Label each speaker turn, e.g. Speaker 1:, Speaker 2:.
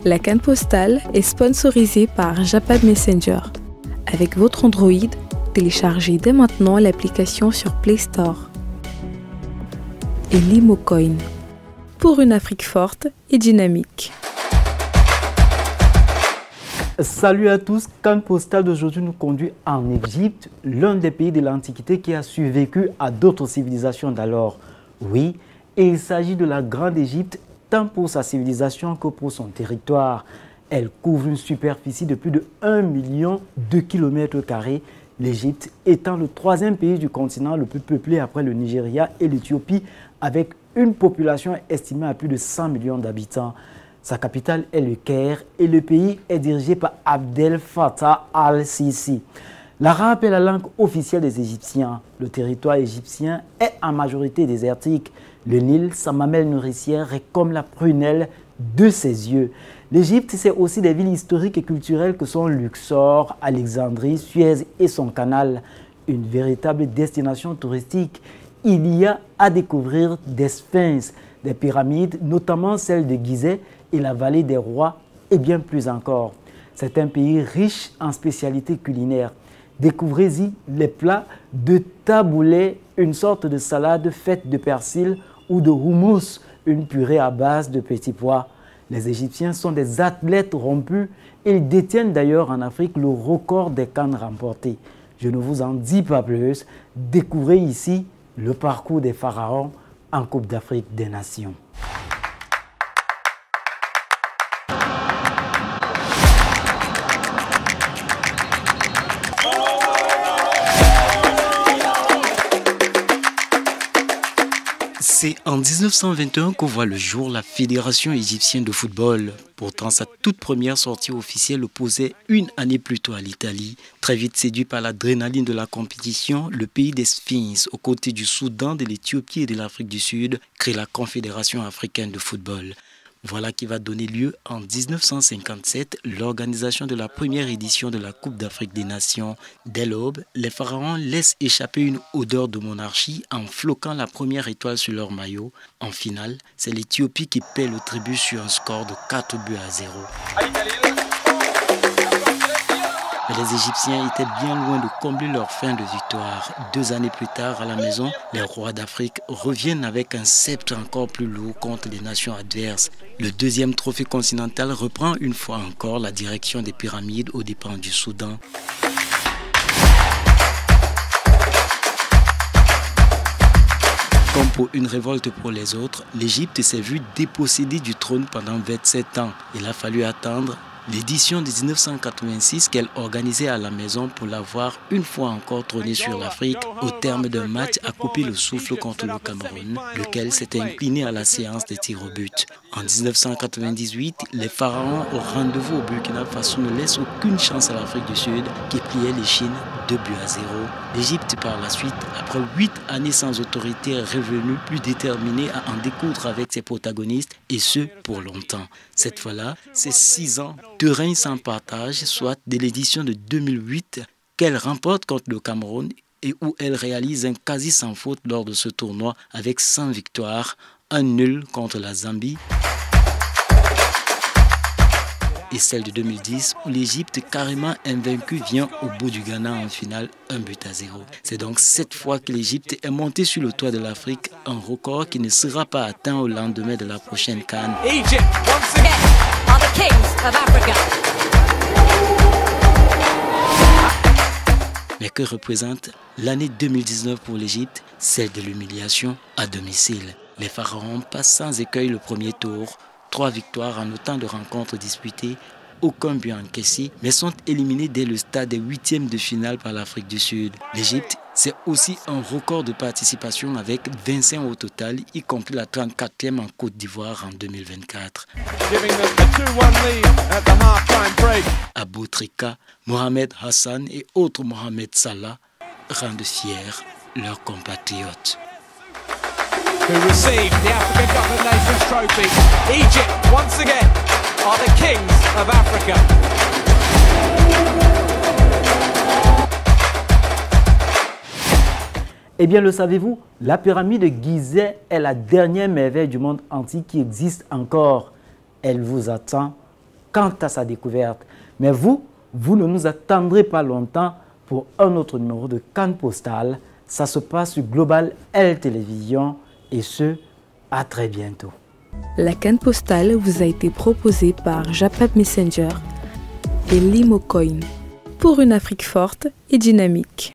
Speaker 1: La CAN postale est sponsorisée par Japad Messenger. Avec votre Android, téléchargez dès maintenant l'application sur Play Store. Et Limocoin, pour une Afrique forte et dynamique.
Speaker 2: Salut à tous, CAN postale d'aujourd'hui nous conduit en Égypte, l'un des pays de l'Antiquité qui a survécu à d'autres civilisations d'alors. Oui, et il s'agit de la Grande Égypte, tant pour sa civilisation que pour son territoire. Elle couvre une superficie de plus de 1 million de km², l'Égypte étant le troisième pays du continent le plus peuplé après le Nigeria et l'Éthiopie, avec une population estimée à plus de 100 millions d'habitants. Sa capitale est le Caire et le pays est dirigé par Abdel Fattah al-Sisi. L'arabe est la langue officielle des Égyptiens. Le territoire égyptien est en majorité désertique. Le Nil, sa mamelle nourricière, est comme la prunelle de ses yeux. L'Égypte, c'est aussi des villes historiques et culturelles que sont Luxor, Alexandrie, Suez et son canal. Une véritable destination touristique. Il y a à découvrir des sphinx, des pyramides, notamment celles de Gizeh et la vallée des rois, et bien plus encore. C'est un pays riche en spécialités culinaires. Découvrez-y les plats de taboulé, une sorte de salade faite de persil, ou de houmous, une purée à base de petits pois. Les Égyptiens sont des athlètes rompus et ils détiennent d'ailleurs en Afrique le record des CAN remportés. Je ne vous en dis pas plus. Découvrez ici le parcours des pharaons en Coupe d'Afrique des Nations.
Speaker 3: C'est en 1921 qu'on voit le jour la Fédération égyptienne de football. Pourtant, sa toute première sortie officielle opposait une année plus tôt à l'Italie. Très vite séduit par l'adrénaline de la compétition, le pays des Sphinx, aux côtés du Soudan, de l'Éthiopie et de l'Afrique du Sud, crée la Confédération africaine de football. Voilà qui va donner lieu en 1957 l'organisation de la première édition de la Coupe d'Afrique des Nations. Dès l'aube, les pharaons laissent échapper une odeur de monarchie en floquant la première étoile sur leur maillot. En finale, c'est l'Éthiopie qui paie le tribut sur un score de 4-0. Mais les Égyptiens étaient bien loin de combler leur fin de victoire. 2 années plus tard, à la maison, les rois d'Afrique reviennent avec un sceptre encore plus lourd contre les nations adverses. Le deuxième trophée continental reprend une fois encore la direction des pyramides aux dépens du Soudan. Comme pour une révolte pour les autres, l'Égypte s'est vue dépossédée du trône pendant 27 ans. Il a fallu attendre l'édition de 1986 qu'elle organisait à la maison pour l'avoir une fois encore trôné sur l'Afrique au terme d'un match à couper le souffle contre le Cameroun, lequel s'était incliné à la séance des tirs au but. En 1998, les pharaons au rendez-vous au Burkina Faso ne laissent aucune chance à l'Afrique du Sud qui pliait les Chines 2-0. L'Égypte par la suite, après 8 années sans autorité, est revenue plus déterminée à en découdre avec ses protagonistes et ce pour longtemps. Cette fois-là, c'est 6 ans de règne sans partage, soit de l'édition de 2008 qu'elle remporte contre le Cameroun et où elle réalise un quasi sans faute lors de ce tournoi avec 100 victoires, un nul contre la Zambie et celle de 2010 où l'Égypte carrément invaincue vient au bout du Ghana en finale 1-0. C'est donc cette fois que l'Égypte est montée sur le toit de l'Afrique, un record qui ne sera pas atteint au lendemain de la prochaine CAN.
Speaker 4: Egypt, once again, are the kings of Africa.
Speaker 3: Mais que représente l'année 2019 pour l'Égypte? Celle de l'humiliation à domicile. Les pharaons passent sans écueil le premier tour. 3 victoires en autant de rencontres disputées, aucun but encaissé, mais sont éliminés dès le stade des 8e de finale par l'Afrique du Sud. L'Égypte, c'est aussi un record de participation avec 25 au total, y compris la 34e en Côte d'Ivoire en 2024. Abou Trika, Mohamed Hassan et autres Mohamed Salah rendent fiers leurs compatriotes.
Speaker 4: Who received the African Cup of Nations trophy. Egypt, once again, are the kings of Africa.
Speaker 2: Eh bien, le savez-vous, la pyramide de Gizeh est la dernière merveille du monde antique qui existe encore. Elle vous attend quant à sa découverte. Mais vous ne nous attendrez pas longtemps pour un autre numéro de Cannes Postale. Ça se passe sur Global L Télévision et ce, à très bientôt.
Speaker 1: La Cannes Postale vous a été proposée par Japad Messenger et Limocoin pour une Afrique forte et dynamique.